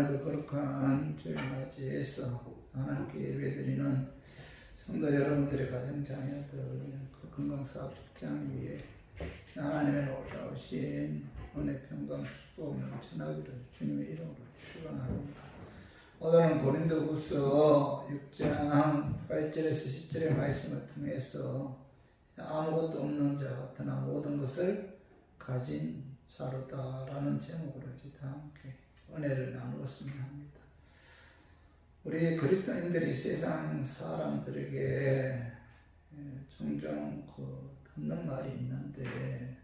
이번에도 거룩한 주일 맞이해서 하나님께 예배드리는 성도 여러분들의 가정 자녀들 그 건강사업 직장 위에 하나님의 놀라우신 은혜 평강 축복 넘쳐나기를 주님의 이름으로 축원합니다. 오늘은 고린도후서 6장 8절에서 10절의 말씀을 통해서 아무것도 없는 자 같으나 모든 것을 가진 자로다라는 제목으로 다 함께 은혜를 나누었으면 합니다. 우리 그리스도인들이 세상 사람들에게 종종 듣는 말이 있는데,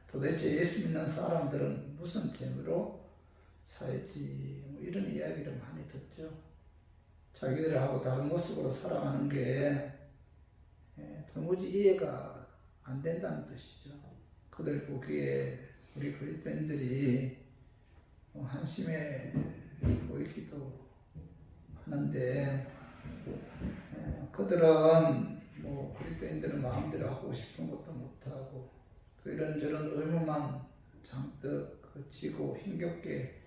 도대체 예수 믿는 사람들은 무슨 죄로 살지, 이런 이야기를 많이 듣죠. 자기들하고 다른 모습으로 살아가는 게 도무지 이해가 안 된다는 뜻이죠. 그들 보기에 우리 그리스도인들이 한심해 보이기도 하는데, 그들은 그리스도인들은 마음대로 하고 싶은 것도 못하고 또 이런저런 의무만 잔뜩 지고 힘겹게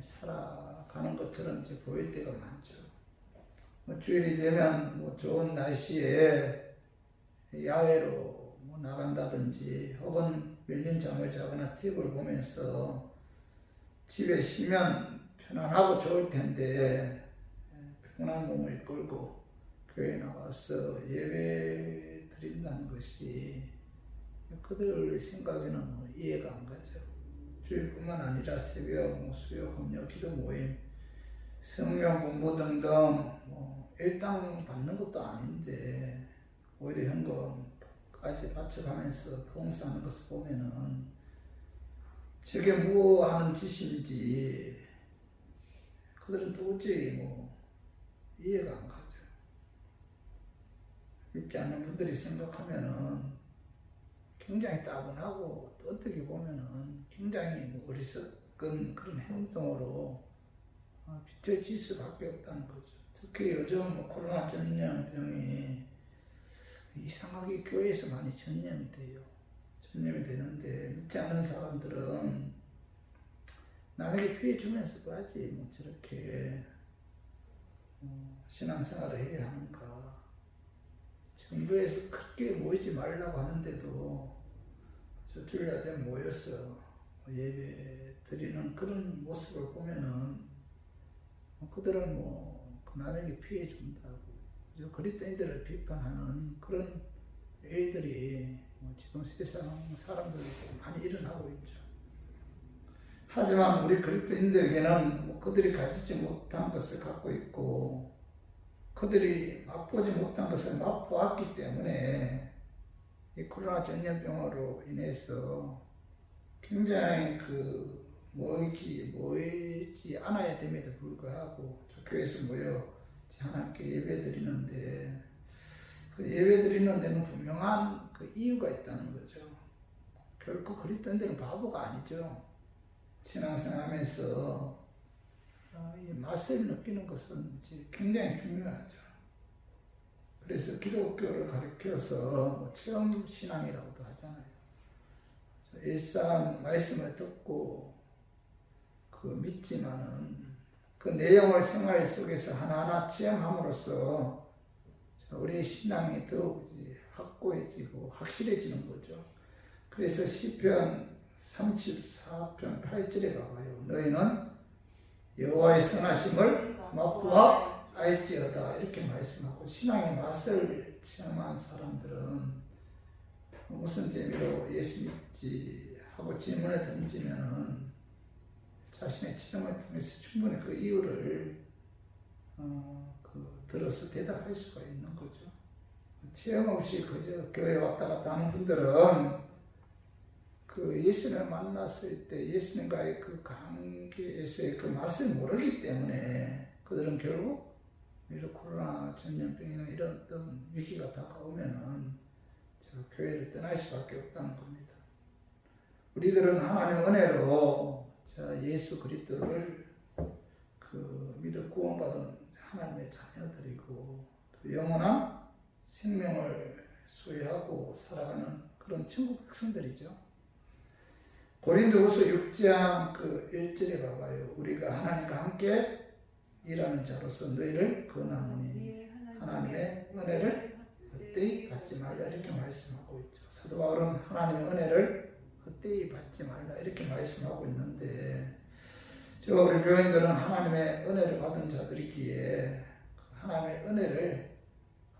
살아가는 것처럼 이제 보일 때가 많죠. 주일이 되면 좋은 날씨에 야외로 나간다든지 혹은 밀린 잠을 자거나 TV를 보면서 집에 쉬면 편안하고 좋을 텐데 피곤한 몸을 이끌고 교회에 나와서 예배 드린다는 것이 그들 생각에는 이해가 안 가죠. 주일뿐만 아니라 새벽, 수요, 금요, 기도 모임, 성경 공부 등등 일당 받는 것도 아닌데 오히려 현금까지 바쳐가면서 봉사하는 것을 보면은 저게 뭐 하는 짓인지 그들은 도저히 이해가 안 가죠. 믿지 않는 분들이 생각하면은 굉장히 따분하고 또 어떻게 보면은 굉장히 어리석은 그런 행동으로 비춰질 수밖에 없다는 거죠. 특히 요즘 코로나 전염병이 이상하게 교회에서 많이 전염이 돼요. 전염이 되는데 믿지 않는 사람들은 남에게 피해 주면서 까지 저렇게 신앙생활을 해야 하는가. 정부에서 크게 모이지 말라고 하는데도 저 주일날 때 모여서 예배 드리는 그런 모습을 보면은 그들은 남에게 피해 준다고 그리스도인들을 비판하는 그런 일들이 지금 세상 사람들이 많이 일어나고 있죠. 하지만 우리 그리스도인들에게는 그들이 가지지 못한 것을 갖고 있고 그들이 맛보지 못한 것을 맛보았기 때문에 이 코로나 전염병으로 인해서 굉장히 모이지 않아야 됨에도 불구하고 교회에서 모여 하나님께 예배 드리는데 그 예배 드리는 데는 분명한 이유가 있다는 거죠. 결코 그리스도인들은 바보가 아니죠. 신앙생활하면서 이 맛을 느끼는 것은 굉장히 중요하죠. 그래서 기독교를 가르쳐서 체험 신앙이라고도 하잖아요. 일상 말씀을 듣고 믿지만은 그 내용을 생활 속에서 하나하나 체험함으로써 우리의 신앙이 더욱 확고해지고 확실해지는 거죠. 그래서 시편 34편 8절에 봐봐요. 너희는 여호와의 선하심을 맛보아 알지어다 이렇게 말씀하고, 신앙의 맛을 체험한 사람들은 무슨 재미로 예수 믿지 하고 질문을 던지면은 자신의 체험을 통해서 충분히 그 이유를 들어서 대답할 수가 있는 거죠. 체험 없이 그저 교회 왔다 갔다 하는 분들은 예수님을 만났을 때 예수님과의 관계에서의 맛을 모르기 때문에 그들은 결국 이런 코로나 전염병이나 이런 어떤 위기가 다가오면은 교회를 떠날 수밖에 없다는 겁니다. 우리들은 하나님의 은혜로 예수 그리스도를 믿어 구원받은 하나님의 자녀들이고 또 영원한 생명을 소유하고 살아가는 그런 천국 백성들이죠. 고린도후서 6장 그 1절에 봐봐요. 우리가 하나님과 함께 일하는 자로서 너희를 권하노니 하나님의 은혜를 헛되이 받지 말라 이렇게 말씀하고 있죠. 사도 바울은 하나님의 은혜를 헛되이 받지 말라 이렇게 말씀하고 있는데 저 우리 교인들은 하나님의 은혜를 받은 자들이기에 하나님의 은혜를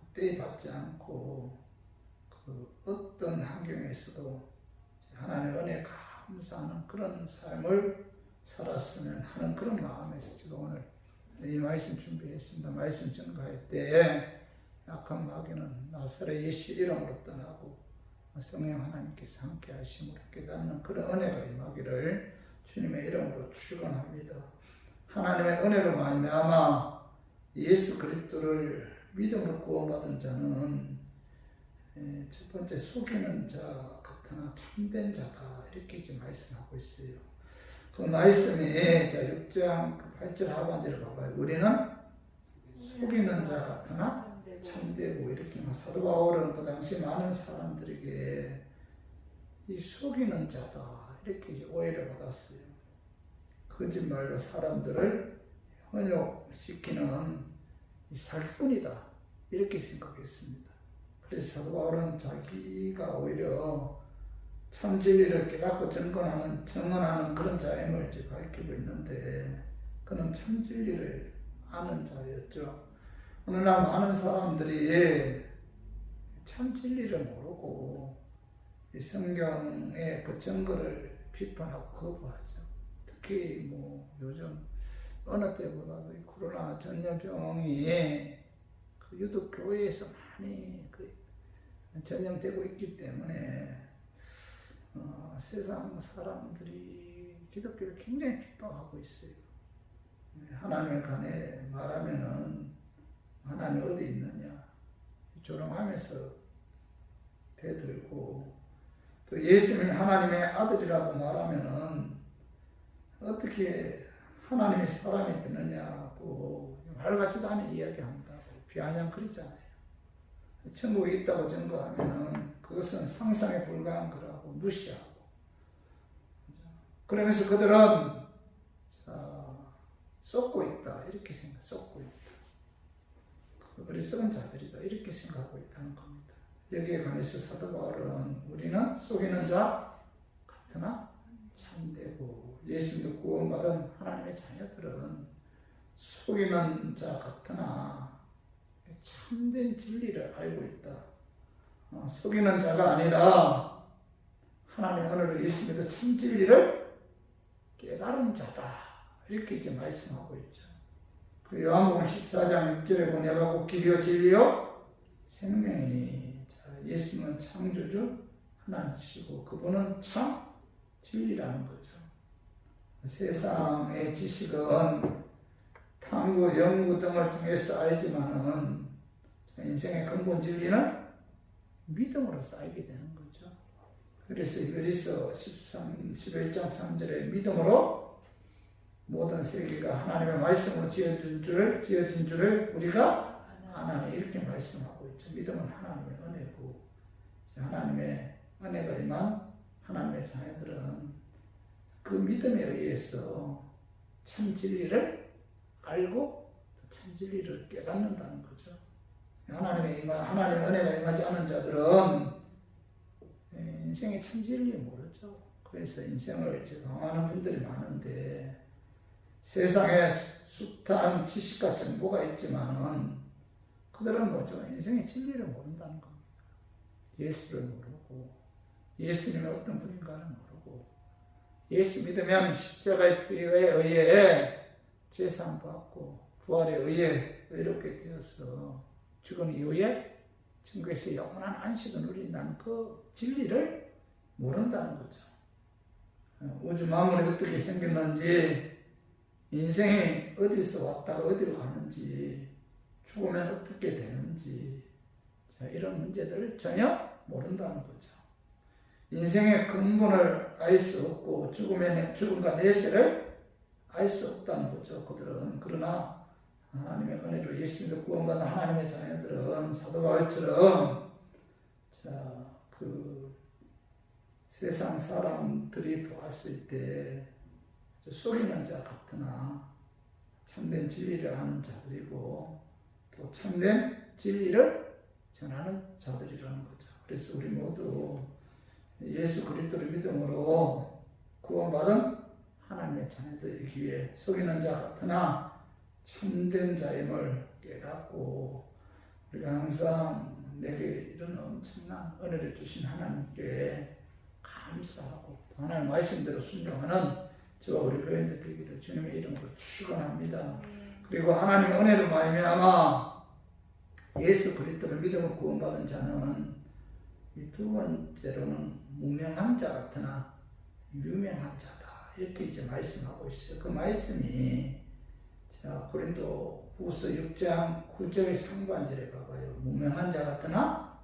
헛되이 받지 않고 그 어떤 환경에서도 하나님의 은혜에 감사하는 그런 삶을 살았으면 하는 그런 마음에서 제가 오늘 이 말씀 준비했습니다. 말씀 전가할 때 약한 마귀는 나사렛 예수 이름으로 떠나고 성령 하나님께서 함께 하심으로 깨닫는 그런 은혜가 임하기를 주님의 이름으로 축원합니다. 하나님의 은혜로 말미암아 예수 그리스도를 믿음으로 구원받은 자는 첫 번째 속이는 자 같으나 참된 자다 이렇게 지금 말씀하고 있어요. 그 말씀이 자 6장 8절 하반절을 봐봐요. 우리는 속이는 자 같으나 참되고 이렇게 사도 바울은 그 당시 많은 사람들에게 이 속이는 자다 이렇게 이제 오해를 받았어요. 거짓말로 사람들을 현혹시키는 이 사기꾼이다 이렇게 생각했습니다. 그래서 사도 바울은 자기가 오히려 참 진리를 깨닫고 증언하는 그런 자임을 밝히고 있는데 그는 참 진리를 아는 자였죠. 오늘날 많은 사람들이 참 진리를 모르고 이 성경의 그 증거를 비판하고 거부하죠. 특히 뭐 요즘 어느 때보다도 이 코로나 전염병이 그 유독 교회에서 많이 그 전염되고 있기 때문에 세상 사람들이 기독교를 굉장히 핍박하고 있어요. 하나님에 관해 말하면은 하나님 어디 있느냐 조롱하면서 대들고 또 예수님이 하나님의 아들이라고 말하면은 어떻게 하나님의 사람이 되느냐고 말 같지도 않은 이야기한다고 비아냥거리잖아요. 천국에 있다고 증거하면은 그것은 상상에 불과한 거라고 무시하고 그러면서 그들은 쏟고 있다 이렇게 쏟고 있다 어리석은 자들이다 이렇게 생각하고 있다는 겁니다. 여기에 관해서 사도 바울은 우리는 속이는 자 같으나 참되고 예수님도 구원받은 하나님의 자녀들은 속이는 자 같으나 참된 진리를 알고 있다. 속이는 자가 아니라 하나님의 은혜로 예수 믿어 참 진리를 깨달은 자다. 이렇게 이제 말씀하고 있죠. 그 요한복음 14장 6절에 보면 내가 곧 길이요 진리요 생명이니 예수는 창조주 하나님이시고 그분은 참 진리라는 거죠. 세상의 지식은 탐구, 연구 등을 통해서 알지만은 인생의 근본 진리는 믿음으로 쌓이게 되는 거죠. 그래서 히브리서 11장 3절에 믿음으로 모든 세계가 하나님의 말씀으로 지어진 줄을 우리가 아나니 이렇게 말씀하고 있죠. 믿음은 하나님의 은혜고 하나님의 은혜가 임한 하나님의 자녀들은 그 믿음에 의해서 참 진리를 알고 참 진리를 깨닫는다는 거죠. 하나님의 은혜가 임하지 않은 자들은 인생의 참 진리 모르죠. 그래서 인생을 방황하는 분들이 많은데 세상에 숱한 지식과 정보가 있지만은 그들은 뭐죠? 인생의 진리를 모른다는 겁니다. 예수를 모르고 예수님이 어떤 분인가를 모르고 예수 믿으면 십자가의 피에 의해 제상받고 부활에 의해 의롭게 되어서 죽은 이후에 천국에서 영원한 안식을 누린다는 그 진리를 모른다는 거죠. 우주 만물이 어떻게 생겼는지 인생이 어디서 왔다가 어디로 가는지 죽으면 어떻게 되는지 이런 문제들을 전혀 모른다는 거죠. 인생의 근본을 알 수 없고 죽음과 내세를 알 수 없다는 거죠. 그들은. 그러나 하나님의 은혜로 예수님도 구원받은 하나님의 자녀들은 사도 바울처럼 그 세상 사람들이 보았을 때 속이는 자 같으나 참된 진리를 아는 자들이고 또 참된 진리를 전하는 자들이라는 거죠. 그래서 우리 모두 예수 그리스도를 믿음으로 구원받은 하나님의 자녀들이기 위해 속이는 자 같으나 참된 자임을 깨닫고 우리가 항상 내게 이런 엄청난 은혜를 주신 하나님께 감사하고 하나님의 말씀대로 순종하는 저와 우리 교인들 되기를 주님의 이름으로 축원합니다. 그리고 하나님의 은혜로 말미암아 예수 그리스도를 믿음으로 구원받은 자는 이 두 번째로는 무명한 자 같으나 유명한 자다 이렇게 이제 말씀하고 있어요. 그 말씀이 자 고린도 후서 6장 9절 상반절에 봐봐요. 무명한 자 같으나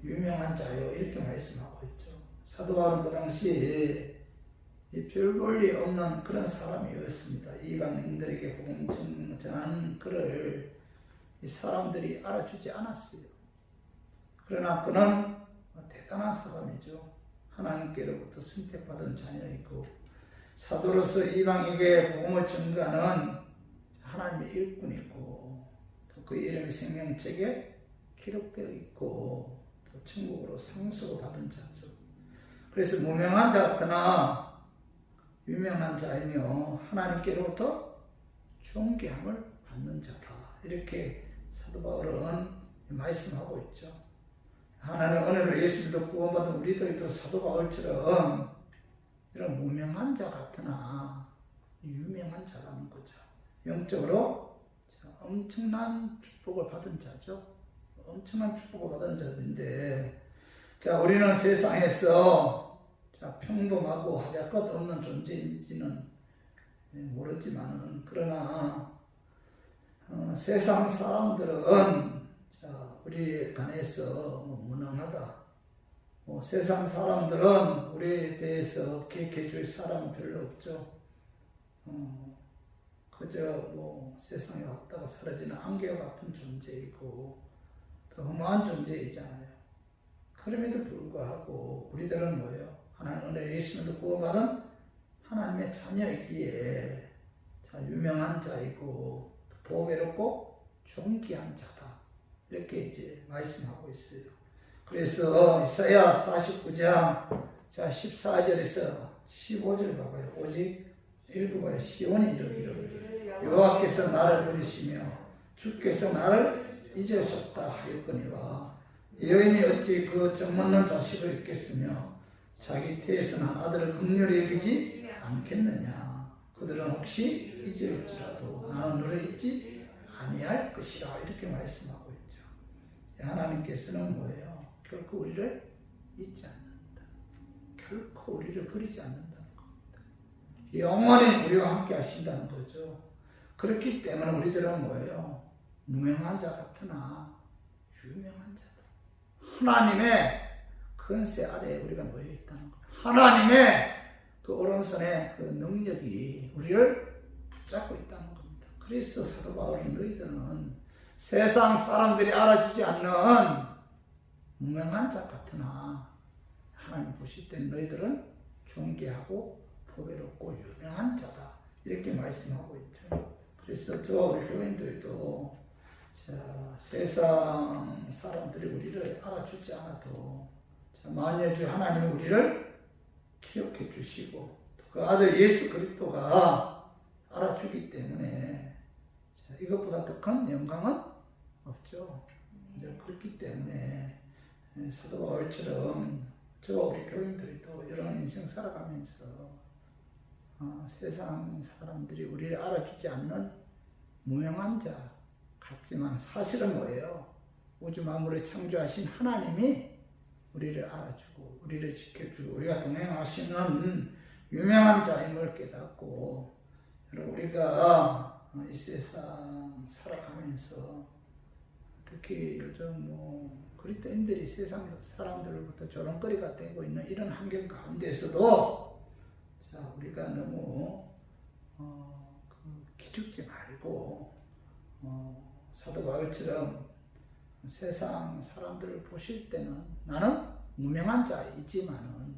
유명한 자요 이렇게 말씀하고 있죠. 사도 바울은 그 당시 별 볼일 없는 그런 사람이었습니다. 이방인들에게 복음 전하는 그를 이 사람들이 알아주지 않았어요. 그러나 그는 대단한 사람이죠. 하나님께로부터 선택받은 자녀이고 사도로서 이방에게 복음을 전가하는 하나님의 일꾼이고 또 그 이름이 생명책에 기록되어 있고 또 천국으로 상수로 받은 자죠. 그래서 무명한 자였거나 유명한 자이며 하나님께로부터 존귀함을 받는 자다 이렇게 사도 바울은 말씀하고 있죠. 하나님의 은혜로 예수님도 구원받은 우리들도 사도 바울처럼 이런 무명한 자 같으나 유명한 자라는 거죠. 영적으로 엄청난 축복을 받은 자죠. 엄청난 축복을 받은 자인데 자 우리는 세상에서 자 평범하고 하잘 것 없는 존재인지는 모르지만은 그러나 세상 사람들은 자 우리에 관해서 무능하다. 세상 사람들은 우리에 대해서 기억해 줄 사람은 별로 없죠. 그저 세상에 왔다가 사라지는 안개와 같은 존재이고 더 험한 존재이잖아요. 그럼에도 불구하고 우리들은 뭐예요? 하나님 은혜 예수님도 구원받은 하나님의 자녀이기에 자 유명한 자이고 보배롭고 존귀한 자다. 이렇게 이제 말씀하고 있어요. 그래서 이사야 49장 자 14절에서 15절 봐봐요. 오직 읽어봐요. 시온이 이르기를 여호와께서 나를 버리시며 주께서 나를 잊으셨다 하였거니와 여인이 어찌 그 정없는 자식을 잊겠으며 자기 태에서 난 아들을 긍휼히 여기지 않겠느냐. 그들은 혹시 잊을지라도 나는 너를 잊지 아니할 것이라 이렇게 말씀하고 있죠. 하나님께서는 뭐예요? 결코 우리를 잊지 않는다. 결코 우리를 버리지 않는다는 겁니다. 영원히 우리와 함께 하신다는 거죠. 그렇기 때문에 우리들은 뭐예요? 무명한 자 같으나 유명한 자다. 하나님의 권세 아래에 우리가 놓여 있다는 겁니다. 하나님의 그 오른손에 그 능력이 우리를 붙잡고 있다는 겁니다. 그래서 사도 바울이 너희들은 세상 사람들이 알아주지 않는 무명한 자 같으나 하나님 보실 때 너희들은 존귀하고 보배롭고 유명한 자다. 이렇게 말씀하고 있죠. 그래서 저와 우리 교인들도 자, 세상 사람들이 우리를 알아주지 않아도 자, 만일 주 하나님이 우리를 기억해 주시고 그 아들 예수 그리스도가 알아주기 때문에 자, 이것보다 더 큰 영광은 없죠. 이제 그렇기 때문에 사도 바울처럼 저와 우리 교인들도 이런 인생 살아가면서 세상 사람들이 우리를 알아주지 않는 무명한 자 같지만 사실은 뭐예요? 우주 만물을 창조하신 하나님이 우리를 알아주고 우리를 지켜주고 우리가 동행하시는 유명한 자임을 깨닫고 우리가 이 세상 살아가면서 특히 요즘 그리스도인들이 세상 사람들로부터 조롱거리가 되고 있는 이런 환경 가운데서도 자 우리가 너무 기죽지 말고 사도 바울처럼 세상 사람들을 보실 때는 나는 무명한 자이지만은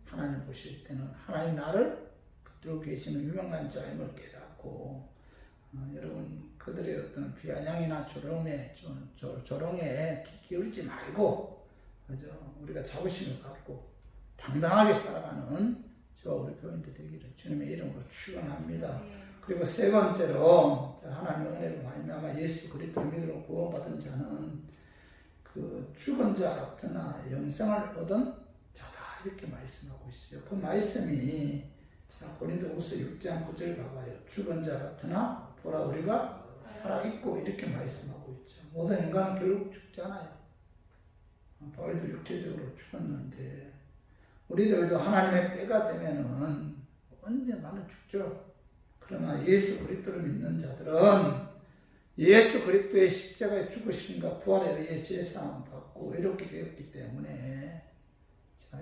하나님 보실 때는 하나님 나를 붙들고 계시는 유명한 자임을 깨닫고 여러분 그들의 어떤 비아냥이나 조롱에 귀 기울이지 말고 그죠? 우리가 자부심을 갖고 당당하게 살아가는 저와 우리 교인들 되기를 주님의 이름으로 축원합니다. 그리고 세 번째로 하나님의 은혜로 말미암아 예수 그리스도를 믿음으로 구원받은 자는 그 죽은 자 같으나 영생을 얻은 자다 이렇게 말씀하고 있어요. 그 말씀이 고린도후서 6장 9절 봐봐요. 죽은 자 같으나 보라 우리가 살아있고 이렇게 말씀하고 있죠. 모든 인간은 결국 죽잖아요. 바울도 육체적으로 죽었는데 우리들도 하나님의 때가 되면은 언젠가는 죽죠. 그러나 예수 그리스도를 믿는 자들은 예수 그리스도의 십자가의 죽으심과 부활에 의해 제사함 받고 이렇게 되었기 때문에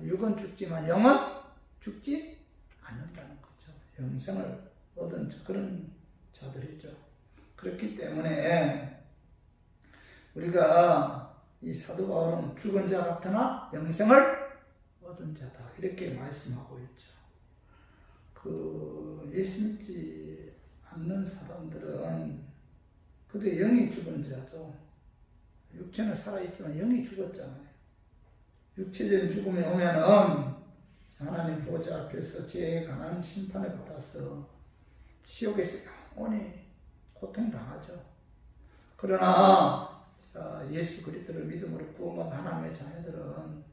육은 죽지만 영은 죽지 않는다는 거죠. 영생을 얻은 그런 자들이죠. 그렇기 때문에 우리가 이 사도 바울은 죽은 자 같으나 영생을 얻은 자다 이렇게 말씀하고 있죠. 그 예수 믿지 않는 사람들은 그들 영이 죽은 자죠. 육체는 살아있지만 영이 죽었잖아요. 육체적인 죽음이 오면은 하나님 보좌 앞에서 죄에 관한 심판을 받아서 지옥에서 영원히 고통당하죠. 그러나 예수 그리스도를 믿음으로 구원받은 하나님의 자녀들은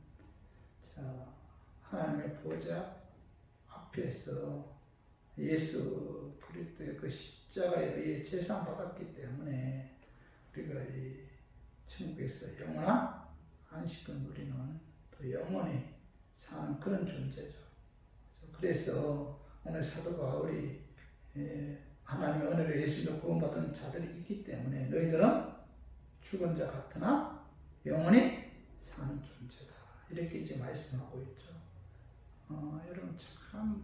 하나님의 보좌 앞에서 예수 그리스도의 그 십자가에 의해 제상받았기 때문에 우리가 이 천국에서 영원한 안식을 누리는 또 영원히 사는 그런 존재죠. 그래서 오늘 사도 바울이 하나님의 은혜로 예수로 구원받은 자들이 있기 때문에 너희들은 죽은 자 같으나 영원히 사는 존재다 이렇게 이제 말씀하고 있죠. 여러분 참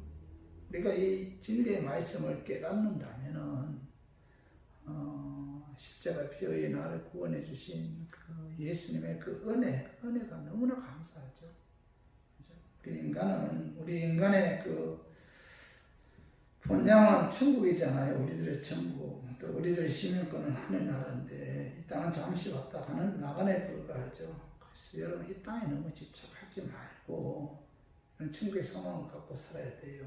우리가 이 진리의 말씀을 깨닫는다면은 십자가 피의 나를 구원해 주신 그 예수님의 그 은혜가 너무나 감사하죠. 우리 인간의 그 본향은 천국이잖아요. 우리들의 천국. 또 우리들의 시민권은 하늘나라인데 이 땅은 잠시 왔다 가는 나간에 불과하죠. 그래서 여러분 이 땅에 너무 집착하지 말고 천국의 소망을 갖고 살아야 돼요.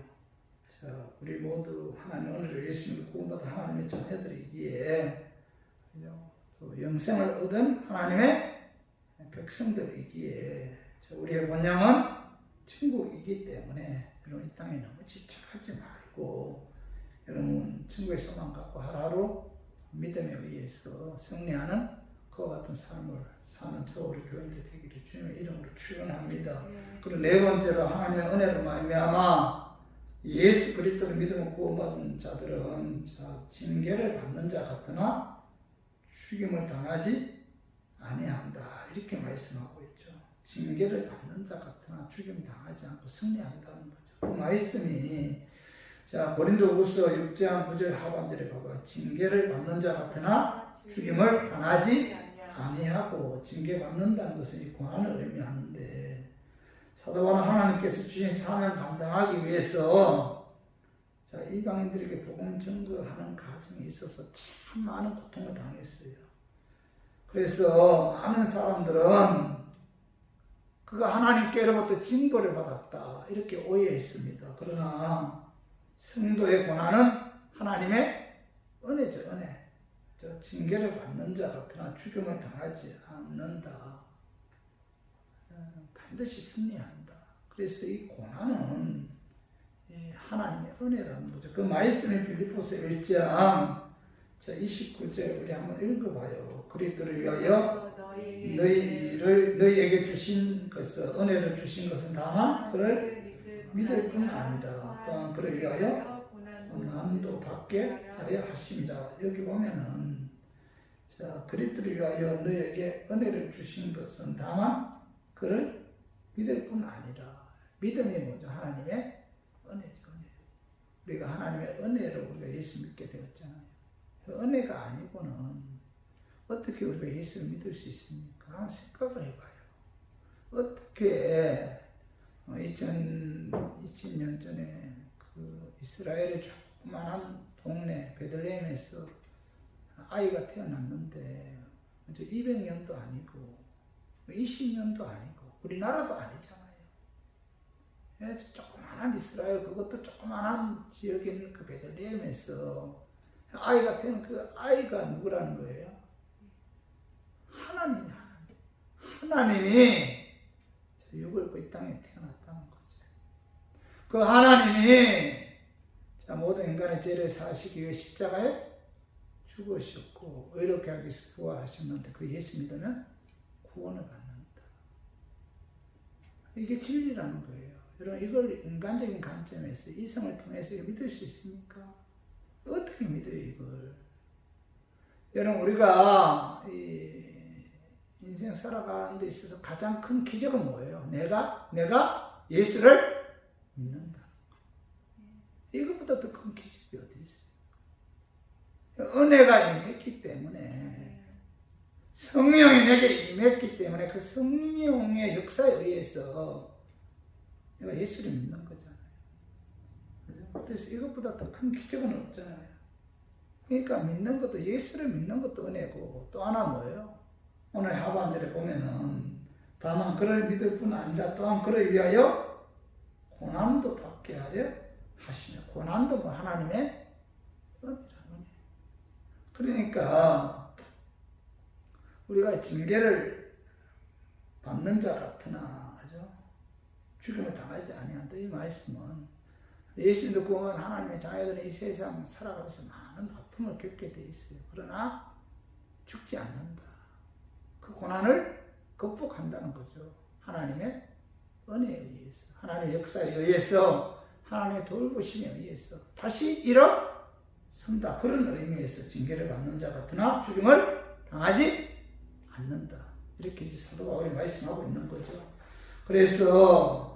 자, 우리 모두 하나님 오늘 예수님을 구원받은 하나님의 자녀들이기에 또 영생을 얻은 하나님의 백성들이기에 우리의 본향은 천국이기 때문에 여러분 이 땅에 너무 집착하지 말고 여러분 천국의 소망 갖고 하루하루 믿음에 의해서 승리하는 그와 같은 삶을 사는 저 우리 교인들 되기를 주님의 이름으로 축원합니다. 그리고 네 번째로 하나님의 은혜로 말미암아 예수 그리스도를 믿음으로 구원받은 자들은 징계를 받는 자 같으나 죽임을 당하지 아니한다 이렇게 말씀하고 있죠. 징계를 받는 자 같으나 죽임 당하지 않고 승리한다는 거죠. 그 말씀이 고린도후서 6장 9절 하반절에 봐봐. 징계를 받는 자 같으나 죽임을 당하지 아니하고 징계 받는다는 것은 이 고난을 의미하는데 사도 바울은 하나님께서 주신 사명 감당하기 위해서 이방인들에게 복음 전거하는 과정에 있어서 참 많은 고통을 당했어요. 그래서 많은 사람들은 그가 하나님께로부터 징벌을 받았다 이렇게 오해했습니다. 그러나 성도의 고난은 하나님의 은혜죠. 은혜. 징계를 받는 자 같으나 죽임을 당하지 않는다. 반드시 승리한다. 그래서 이 고난은 하나님의 은혜라는 거죠. 그 말씀이 빌립보서 1장 29절 우리 한번 읽어봐요. 그리스도를 위하여 너희에게 주신 것은 은혜를 주신 것은 다만 그를 믿을 뿐 아니라 또한 그를 위하여 고난도 받게 하려 하십니다. 여기 보면은 그리스도를 위하여 너희에게 은혜를 주신 것은 다만 그를 믿을 뿐 아니라 믿음이 뭐죠? 하나님의 은혜죠. 우리가 하나님의 은혜로 우리가 예수 믿게 되었잖아요. 그 은혜가 아니고는 어떻게 우리가 예수를 믿을 수 있습니까? 한번 생각을 해봐요. 어떻게 2000년 전에 그 이스라엘의 조그만한 동네 베들레헴에서 아이가 태어났는데 200년도 아니고 20년도 아니고 우리나라도 아니잖아요. 조그만한 이스라엘, 그것도 조그만한 지역에 있는 그 베들레헴에서 아이가 태어난 그 아이가 누구라는 거예요? 하나님이 육을 입고 이 땅에 태어났다는 거죠. 그 하나님이 모든 인간의 죄를 사하시기 위해 십자가에 죽으셨고 의롭게 하기 위해서 부활하셨는데 그 예수 믿으면 구원을 받는다. 이게 진리라는 거예요. 여러분, 이걸 인간적인 관점에서 이성을 통해서 믿을 수 있습니까? 어떻게 믿어요, 이걸? 여러분, 우리가 이 인생 살아가는 데 있어서 가장 큰 기적은 뭐예요? 내가 예수를 믿는다. 이것보다 더 큰 기적이 어디 있어요? 은혜가 임했기 때문에, 성령이 내게 임했기 때문에 그 성령의 역사에 의해서 내가 예수를 믿는 거잖아요. 그래서 이것보다 더 큰 기적은 없잖아요. 그러니까 믿는 것도, 예수를 믿는 것도 은혜고, 또 하나 뭐예요? 오늘 하반절에 보면은 다만 그를 믿을 뿐 아니라 또한 그를 위하여 고난도 받게 하려 하시며, 고난도 뭐 하나님의 은혜라는 거예요. 그러니까 우리가 징계를 받는 자 같으나 죽음을 당하지 아니한다. 이 말씀은 예수 믿고 온 하나님의 자녀들은 이 세상 살아가면서 많은 아픔을 겪게 돼 있어요. 그러나 죽지 않는다. 그 고난을 극복한다는 거죠. 하나님의 은혜에 의해서, 하나님의 역사에 의해서, 하나님의 돌보심에 의해서 다시 일어선다. 그런 의미에서 징계를 받는 자 같으나 죽음을 당하지 않는다. 이렇게 이제 사도 바울이 말씀하고 있는 거죠. 그래서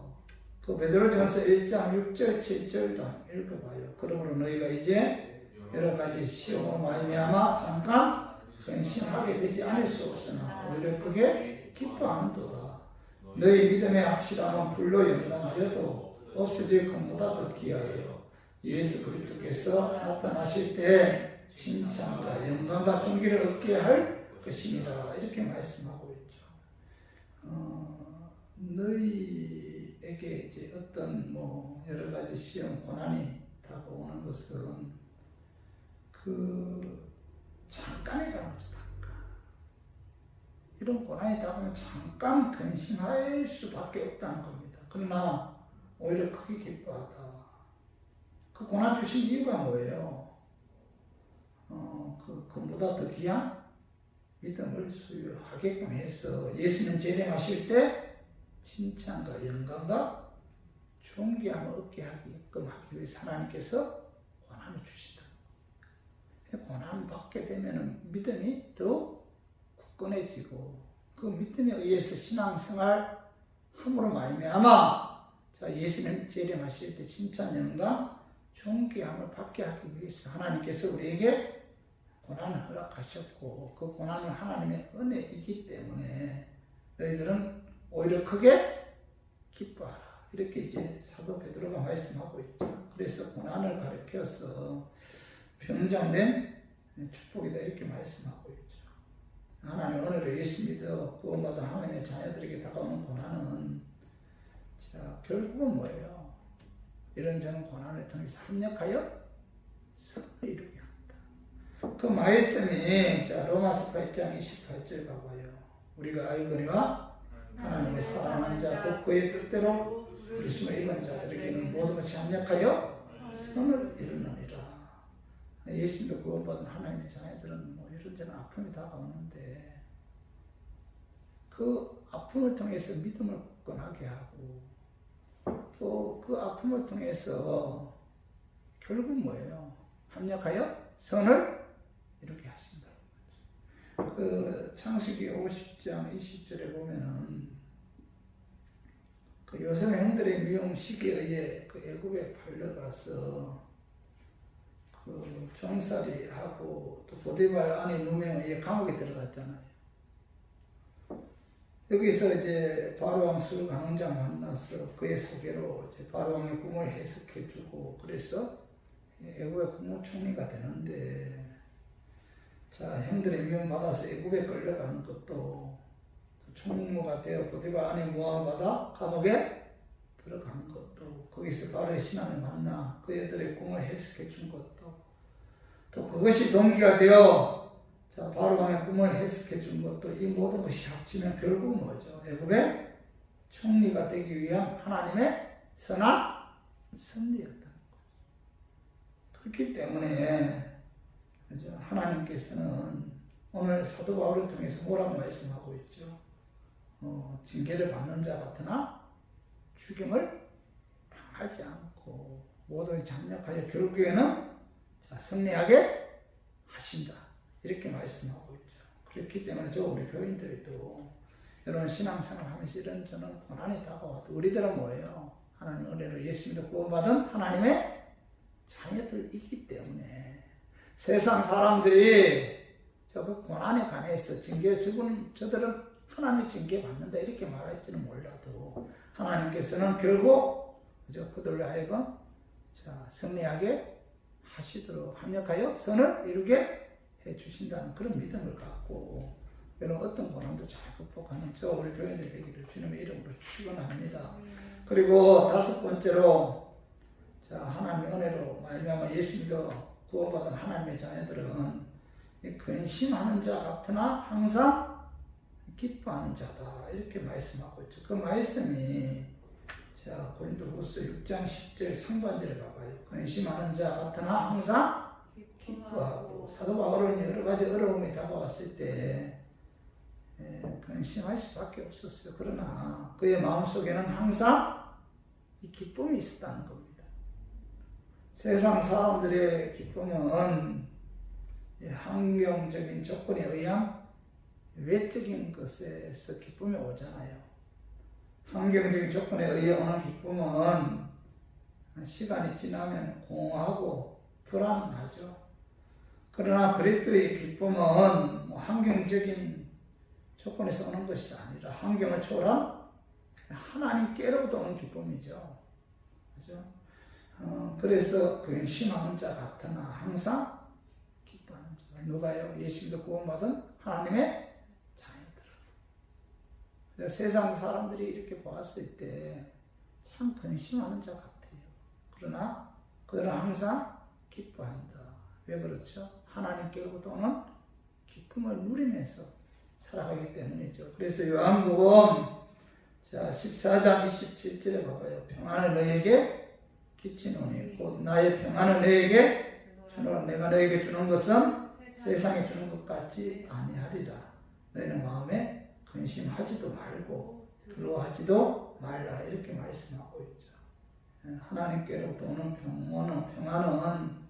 그 베드로전서 1장 6절 7절도 읽어봐요. 그러므로 너희가 이제 여러 가지 시험으로 말미암아 잠깐 근심하게 되지 않을 수 없으나 오히려 크게 기뻐하는도다. 너희 믿음의 확실함은 불로 연단하여도 없어질 것보다 더 귀하여 예수 그리스도께서 나타나실 때 칭찬과 영광과 존귀를 얻게 할 것이니라. 이렇게 말씀하고 있죠. 너희에게 이제 어떤 여러 가지 시험 고난이 다가오는 것은 그 잠깐이라는 거죠. 잠깐. 이런 고난이 다가오면 잠깐 근심할 수밖에 없다는 겁니다. 그러나 오히려 크게 기뻐하다. 그 고난 주신 이유가 뭐예요? 그보다 더 귀한 믿음을 수여하게끔 해서 예수님 재림하실 때 칭찬과 영광과 존귀함을 얻게 하게끔 하기 위해서 하나님께서 고난을 주신다. 고난을 받게 되면 믿음이 더 굳건해지고 그 믿음에 의해서 신앙생활 함으로 말미암아 예수님 재림하실 때 칭찬, 영광, 존귀함을 받게 하기 위해서 하나님께서 우리에게 고난을 허락하셨고 그 고난은 하나님의 은혜이기 때문에 너희들은 오히려 크게 기뻐하라. 이렇게 이제 사도 베드로가 말씀하고 있죠. 그래서 고난을 가르쳐서 평정된 축복이다 이렇게 말씀하고 있죠. 하나님의 은혜로 예수 믿어 구원받은 하나님의 자녀들에게 다가오는 고난은 결국은 뭐예요? 이런저런 고난을 통해서 합력하여 선을 이루게 합니다. 그 말씀이 로마서 8장 28절 봐봐요. 우리가 알거니와 하나님의 사랑하는 자 곧 그의 뜻대로 부르심을 입은 자들에게는 모든 것이 합력하여 선을 이루느니라. 예수 믿고 구원받은 하나님의 자녀들은 이런저런 아픔이 다가오는데 그 아픔을 통해서 믿음을 굳건하게 하고 또 그 아픔을 통해서 결국 뭐예요? 합력하여 선을 이루게 하신다. 그 창세기 50장 20절에 보면은 그 요셉 형들의 미움식에 의해 그 애굽에 팔려가서 그 종살이 하고 또 보디발 아내 누명에 의해 감옥에 들어갔잖아요. 여기서 이제 바로왕 술관원장 만나서 그의 소개로 이제 바로왕의 꿈을 해석해주고 그래서 애굽의 국무총리가 되는데, 자, 형들의 미움 받아서 애굽에 끌려가는 것도, 총무가 되어 보디발 안에 모함받아 감옥에 들어간 것도, 거기서 바로의 신하를 만나 그 애들의 꿈을 해석해 준 것도, 또 그것이 동기가 되어 자, 바로왕의 꿈을 해석해 준 것도, 이 모든 것이 합치면 결국 뭐죠? 애굽의 총리가 되기 위한 하나님의 선한 섭리였다는 거죠. 그렇기 때문에 하나님께서는 오늘 사도 바울을 통해서 뭐라고 말씀하고 있죠? 징계를 받는 자 같으나 죽임을 당하지 않고 모든 잠략하여 결국에는 자, 승리하게 하신다, 이렇게 말씀하고 있죠. 그렇기 때문에 우리 교인들도 여러분 신앙생활 하면서 이런 저는 고난이 다가와도 우리들은 뭐예요? 하나님 은혜로 예수님도 구원받은 하나님의 자녀들이기 때문에 세상 사람들이 그 고난에 관해서 징계 저들은 하나님의 징계 받는다 이렇게 말할지는 몰라도 하나님께서는 결국 그들로 하여금 승리하게 하시도록 합력하여 선을 이루게 해주신다는 그런 믿음을 갖고 여러분 어떤 고난도 잘 극복하는 우리 교인들 되기를 주님의 이름으로 축원합니다. 그리고 다섯 번째로 하나님의 은혜로 말미암아 예수님도 구원받은 하나님의 자녀들은 근심하는 자 같으나 항상 기뻐하는 자다, 이렇게 말씀하고 있죠. 그 말씀이 고린도후서 6장 10절 상반절에 봐봐요. 근심하는 자 같으나 항상 기뻐하고, 사도 바울은 여러 가지 어려움이 다가왔을 때 근심할 수밖에 없었어요. 그러나 그의 마음속에는 항상 이 기쁨이 있었다는 겁니다. 세상 사람들의 기쁨은 환경적인 조건에 의한 외적인 것에서 기쁨이 오잖아요. 환경적인 조건에 의해 오는 기쁨은 시간이 지나면 공허하고 불안하죠. 그러나 그리스도의 기쁨은 환경적인 조건에서 오는 것이 아니라 환경을 초월한 하나님께로부터 오는 기쁨이죠. 그죠? 그래서 근심하는 자 같으나 항상 기뻐하는 자. 누가요? 예수님도 구원받은 하나님의 자녀들. 세상 사람들이 이렇게 보았을 때 참 근심하는 자 같아요. 그러나 그들은 항상 기뻐한다. 왜 그렇죠? 하나님께로부터 오는 기쁨을 누리면서 살아가기 때문이죠. 그래서 요한복음 14장 27절에 봐봐요. 평안을 너희에게 끼치노니 곧 나의 평안을 너희에게 주노라. 내가 너희에게 주는 것은 세상에 주는 것 같지 아니하리라. 너희는 마음에 근심하지도 말고 두려워하지도 말라, 이렇게 말씀하고 있죠. 하나님께로부터 오는 평안은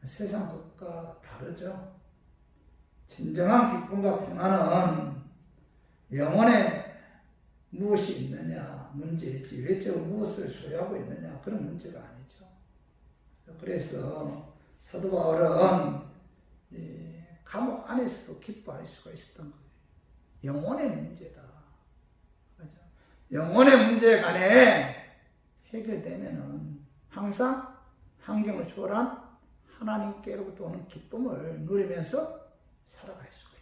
세상 것과 다르죠. 진정한 기쁨과 평안은 영혼에 무엇이 있느냐 문제이지 외적으로 무엇을 소유하고 있느냐 그런 문제가 아니죠. 그래서 사도 바울은 감옥 안에서도 기뻐할 수가 있었던 거예요. 영혼의 문제다. 그렇죠? 영혼의 문제에 관해 해결되면은 항상 환경을 초월한 하나님께로부터 오는 기쁨을 누리면서 살아갈 수가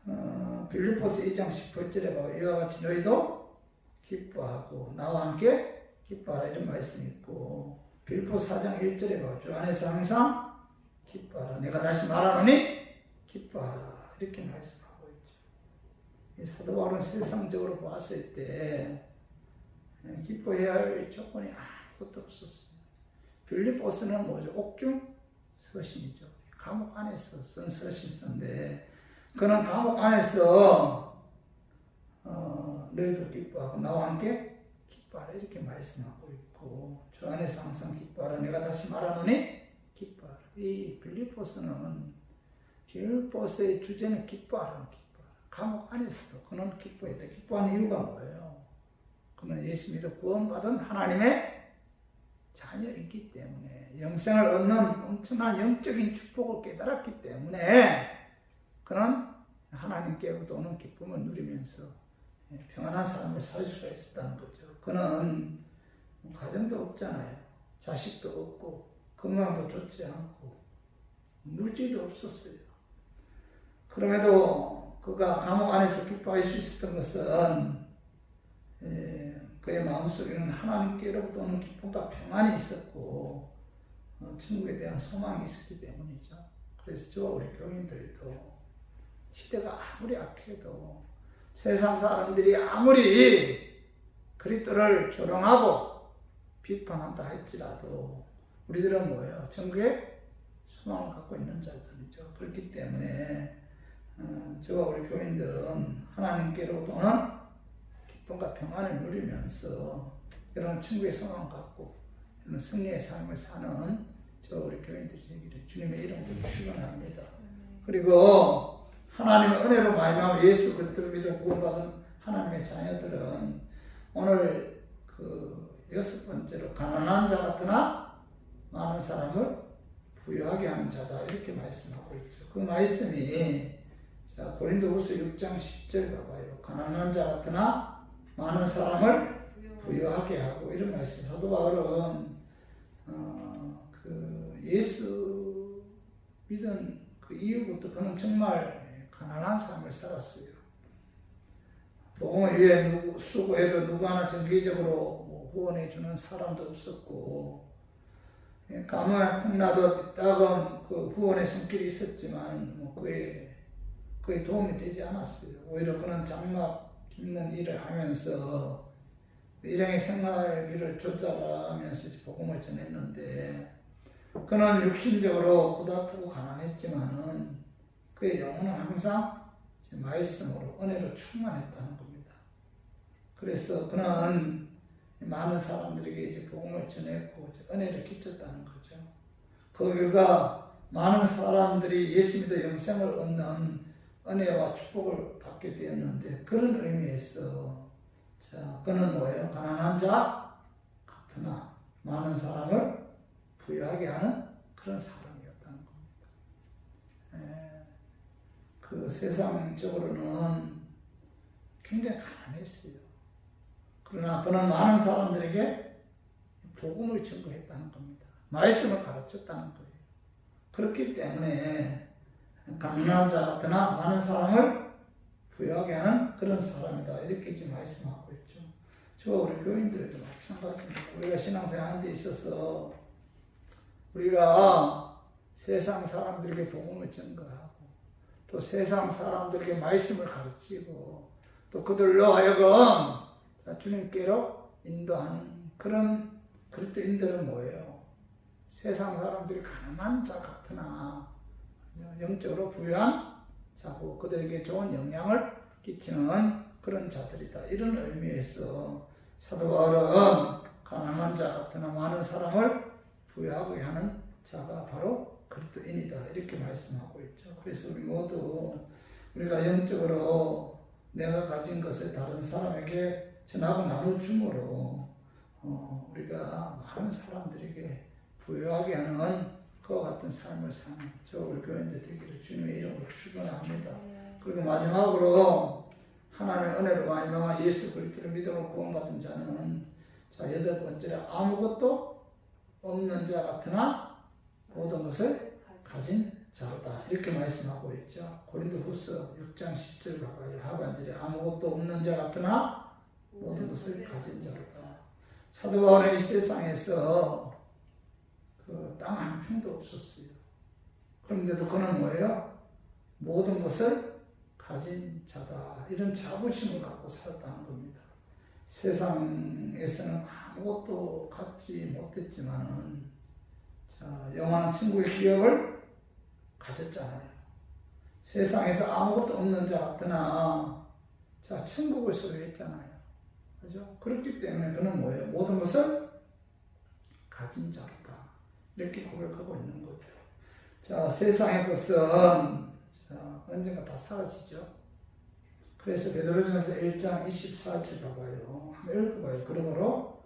있다. 빌립보서 2장 18절에 봐 이와 같이 너희도 기뻐하고 나와 함께 기뻐하라, 이런 말씀이 있고, 빌립보서 4장 1절에 봐 주 안에서 항상 기뻐하라. 내가 다시 말하노니 기뻐하라, 이렇게 말씀하고 있죠. 사도 바울은 세상적으로 보았을 때 기뻐해야 할 조건이 아무것도 없었어요. 빌립보서는 뭐죠? 옥중 서신이죠. 감옥 안에서 쓴 서신서인데 그는 감옥 안에서 너희도 기뻐하고 나와 함께 기뻐하라, 이렇게 말씀하고 있고, 주 안에서 항상 기뻐하라. 내가 다시 말하노니 기뻐하라. 이 빌립보서는 빌립보서의 주제는 기뻐하라. 감옥 안에서도 그는 기뻐했다. 기뻐하는 이유가 뭐예요? 그는 예수 믿어 구원받은 하나님의 자녀이기 때문에, 영생을 얻는 엄청난 영적인 축복을 깨달았기 때문에 그는 하나님께로부터 오는 기쁨을 누리면서 평안한 삶을 살 수가 있었다는 거죠. 그는 가정도 없잖아요. 자식도 없고 건강도 좋지 않고 물질도 없었어요. 그럼에도 그가 감옥 안에서 기뻐할 수 있었던 것은 그의 마음속에는 하나님께로부터 오는 기쁨과 평안이 있었고 천국에 대한 소망이 있었기 때문이죠. 그래서 저와 우리 교인들도 시대가 아무리 악해도 세상 사람들이 아무리 그리스도를 조롱하고 비판한다 할지라도 우리들은 뭐예요? 천국에 소망을 갖고 있는 자들이죠. 그렇기 때문에 저와 우리 교인들은 하나님께로부터 오는 기쁨과 평안을 누리면서 이런 천국의 소망을 갖고 이런 승리의 삶을 사는 저와 우리 교인들이 되기를 주님의 이름으로 축원합니다. 그리고 하나님의 은혜로 말미암아 예수 그리스도를 믿어 구원받은 하나님의 자녀들은 오늘 그 6번째로 가난한 자 같으나 많은 사람을 부유하게 하는 자다 이렇게 말씀하고 있죠. 그 말씀이 자 고린도후서 6장 10절 봐봐요. 가난한 자 같으나 많은 사람을 부유하게 하고 이런 말씀. 사도 바울은 그 예수 믿은 그 이후부터 그는 정말 가난한 삶을 살았어요. 복음을 위해 수고해도 누구 하나 정기적으로 후원해 주는 사람도 없었고 가뭄에 콩나도 따가운 그 후원의 손길이 있었지만 그에 도움이 되지 않았어요. 오히려 그는 장막 깁는 일을 하면서 일행의 생활비를 조달하면서 복음을 전했는데 그는 육신적으로 고달프고 가난했지만은 그의 영혼은 항상 말씀으로 은혜로 충만했다는 겁니다. 그래서 그는 많은 사람들에게 이제 복음을 전했고 은혜를 끼쳤다는 거죠. 그 결과 많은 사람들이 예수 믿어 영생을 얻는 은혜와 축복을 받게 되었는데 그런 의미에서 자 그는 뭐예요? 가난한 자 같으나 많은 사람을 부유하게 하는 그런 사람이었다는 겁니다. 그 세상적으로는 굉장히 가난했어요. 그러나 그는 많은 사람들에게 복음을 전거했다는 겁니다. 말씀을 가르쳤다는 거예요. 그렇기 때문에 가난한 자 같으나 많은 사람을 부유하게 하는 그런 사람이다. 이렇게 지금 말씀하고 있죠. 저와 우리 교인들도 마찬가지입니다. 우리가 신앙생활하는 데 있어서 우리가 세상 사람들에게 복음을 전거하고 또 세상 사람들에게 말씀을 가르치고 또 그들로 하여금 주님께로 인도하는 그런 그리스도인들은 뭐예요? 세상 사람들이 가난한 자 같으나 영적으로 부유한 자고 그들에게 좋은 영향을 끼치는 그런 자들이다. 이런 의미에서 사도 바울은 가난한 자 같으나 많은 사람을 부유하게 하는 자가 바로 그리스도인이다. 이렇게 말씀하고 있죠. 그래서 우리 모두 우리가 영적으로 내가 가진 것을 다른 사람에게 전하고 나눠줌으로 우리가 많은 사람들에게 부유하게 하는 그와 같은 삶을 사는 저 우리 교인들 되기를 주님의 이름으로 축원합니다. 그리고 마지막으로 하나님의 은혜로 말미암아 예수 그리스도를 믿음으로 구원받은 자는 자 8번째로 아무것도 없는 자 같으나 모든 것을 가진 자다. 이렇게 말씀하고 있죠. 고린도후서 6장 10절 봐봐요. 하반절에 아무것도 없는 자 같으나 모든 것을 가진 자로다. 사도 바울은 이 세상에서 그 땅 한 평도 없었어요. 그런데도 그는 뭐예요? 모든 것을 가진 자다. 이런 자부심을 갖고 살았다는 겁니다. 세상에서는 아무것도 갖지 못했지만은 자, 영원한 천국의 기업을 가졌잖아요. 세상에서 아무것도 없는 자 같으나 자, 천국을 소유했잖아요. 그죠? 그렇기 때문에 그는 뭐예요? 모든 것을 가진 자로다. 이렇게 고백하고 있는 거죠. 자, 세상의 것은 자, 언젠가 다 사라지죠. 그래서 베드로전서 1장 24절 봐봐요. 한번 읽어봐요. 그러므로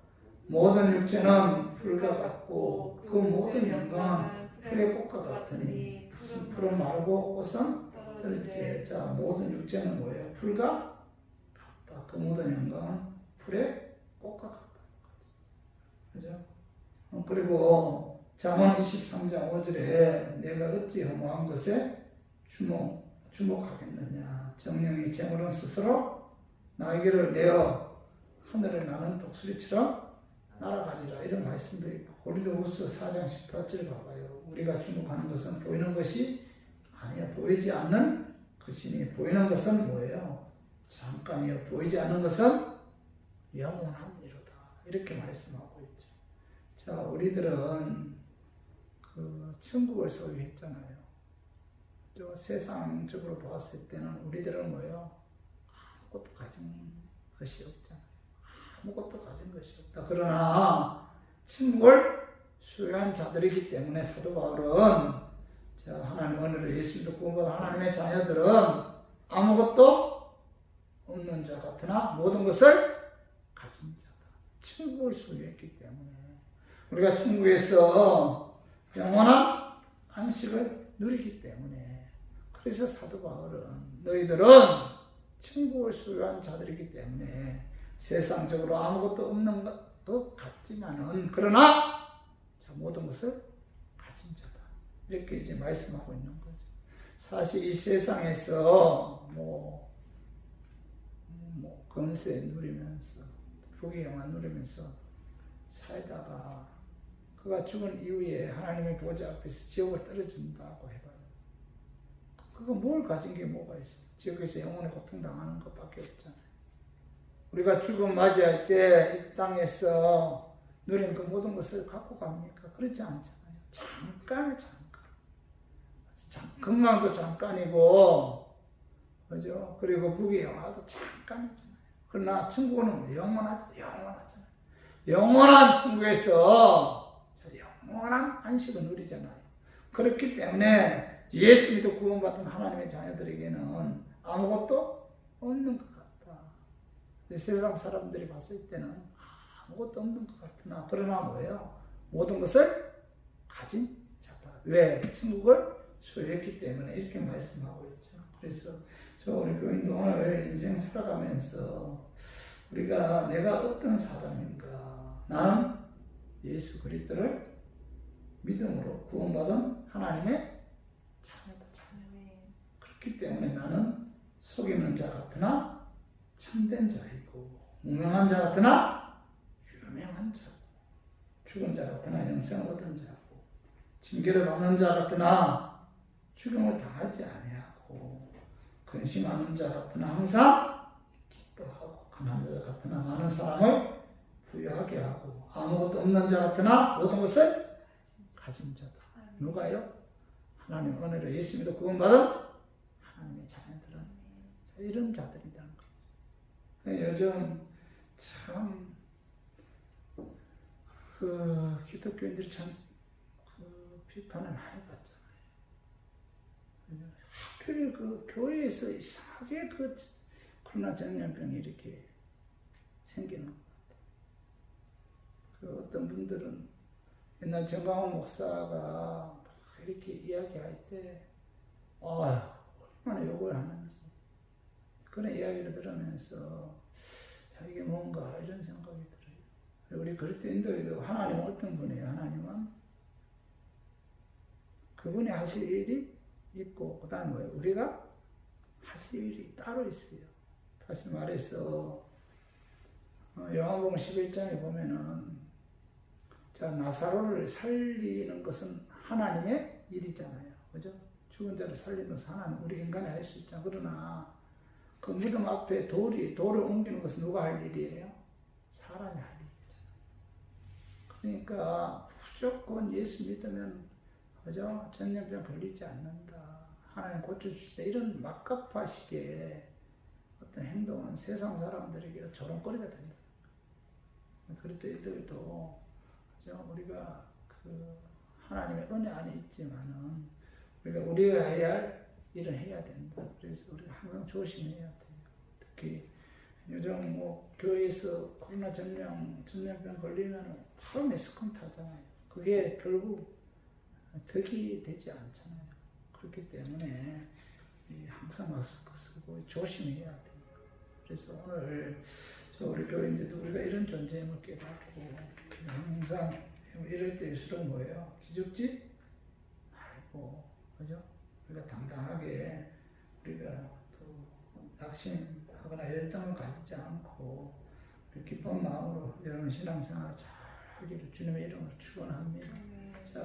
모든 육체는 풀과 같고 그 모든 영광은 풀의 꽃과 같으니 풀은 마르고 꽃은 떨어지지. 자, 모든 육체는 뭐예요? 풀과 같다. 그 모든 영광은 풀의 꽃과 같다. 그죠? 그리고 잠언 23장 5절에 내가 어찌 허무한 것에 주목하겠느냐. 정령이 재물은 스스로 나에게를 내어 하늘을 나는 독수리처럼 날아가리라. 이런 말씀도 있고 고린도후서 4장 18절 봐봐요. 우리가 주목하는 것은 보이는 것이 아니야. 보이지 않는 것이니 보이는 것은 뭐예요? 잠깐이요. 보이지 않는 것은 영원한 이로다. 이렇게 말씀하고 있죠. 자, 우리들은 그 천국을 소유했잖아요. 저 세상적으로 봤을 때는 우리들은 뭐예요? 아무것도 가진 것이 없잖아요. 아무것도 가진 것이 없다. 그러나 천국을 소유한 자들이기 때문에 사도 바울은 자, 하나님 은혜로 예수 믿고 구원받은 하나님의 자녀들은 아무것도 없는 자 같으나 모든 것을 가진 자다. 천국을 소유했기 때문에 우리가 천국에서 영원한 안식을 누리기 때문에 그래서 사도 바울은 너희들은 천국을 소유한 자들이기 때문에 세상적으로 아무것도 없는 것 같지만은 그러나 자, 모든 것을 가진 자다. 이렇게 이제 말씀하고 있는 거죠. 사실 이 세상에서 뭐 권세 누리면서 부귀영화 누리면서 살다가 그가 죽은 이후에 하나님의 보좌 앞에서 지옥을 떨어진다고 해봐요. 그거 뭘 가진 게 뭐가 있어? 지옥에서 영원히 고통당하는 것밖에 없잖아요. 우리가 죽음 맞이할 때 이 땅에서 누린 그 모든 것을 갖고 갑니까? 그렇지 않잖아요. 잠깐. 건강도 잠깐이고, 그죠? 그리고 부귀영화도 잠깐이잖아요. 그러나 천국은 영원하잖아요. 영원한 천국에서 영원한 안식을 누리잖아요. 그렇기 때문에 예수 믿고 구원받은 하나님의 자녀들에게는 아무것도 없는 것 같다. 세상 사람들이 봤을 때는 아무것도 없는 것 같으나 그러나 뭐예요? 모든 것을 가진 자다. 왜? 천국을 소유했기 때문에 이렇게 말씀하고 있죠. 그래서 우리 교인도 오늘 인생 살아가면서 우리가 내가 어떤 사람인가? 나는 예수 그리스도를 믿음으로 구원받은 하나님의 자녀다. 그렇기 때문에 나는 속이는 자 같으나 참된 자이고 무명한 자 같으나 유명한 자고 죽은 자 같으나 영생을 얻은 자고 징계를 받는 자 같으나 죽음을 당하지 아니하고 근심하는 자 같으나 항상 기뻐하고 가난한 자 같으나 많은 사람을 부유하게 하고 아무것도 없는 자 같으나 모든 것을 가진 자다. 누가요? 하나님 은혜로 예수 믿어 구원받은 하나님의 자녀들은 이런 자들이라는 거죠. 요즘 참 기독교인들이 참 비판을 많이 받잖아요. 하필 교회에서 이상하게 코로나 전염병이 이렇게 생기는 것 같아요. 어떤 분들은 옛날 정강원 목사가 이렇게 이야기할 때 얼마나 욕을 하는지 그런 이야기를 들으면서 이게 뭔가 이런 생각이 들어요. 우리 그리스도인들도 하나님은 어떤 분이에요? 하나님은 그분이 하실 일이 있고 그 다음에 뭐예요? 우리가 하실 일이 따로 있어요. 다시 말해서 요한복음 11장에 보면은 자 나사로를 살리는 것은 하나님의 일이잖아요. 그죠? 죽은 자를 살리는 것은 하나님, 우리 인간이 할 수 있잖아. 그러나 그 무덤 앞에 돌을 옮기는 것은 누가 할 일이에요? 사람이 할 일이잖아요. 그러니까 무조건 예수 믿으면 그죠? 전염병 걸리지 않는다. 하나님 고쳐주시다. 이런 막가파식의 어떤 행동은 세상 사람들에게 조롱거리가 된다. 그럴 때들도 그죠? 우리가 하나님의 은혜 안에 있지만은 우리가 해야 할 일은 해야 된다. 그래서 우리가 항상 조심해야 돼요. 특히 요즘 교회에서 코로나 전염병 걸리면 바로 매스컴 타잖아요. 그게 결국 덕이 되지 않잖아요. 그렇기 때문에 항상 마스크 쓰고 조심해야 돼요. 그래서 오늘 우리 교인들도 우리가 이런 존재임을 깨닫고 항상 이럴 때일수록 뭐예요? 기죽지 말고, 그죠? 우리가 당당하게 우리가 또 낙심하거나 열등을 가지지 않고 기쁜 마음으로 여러분 신앙생활 잘 하기를 주님의 이름으로 축원합니다.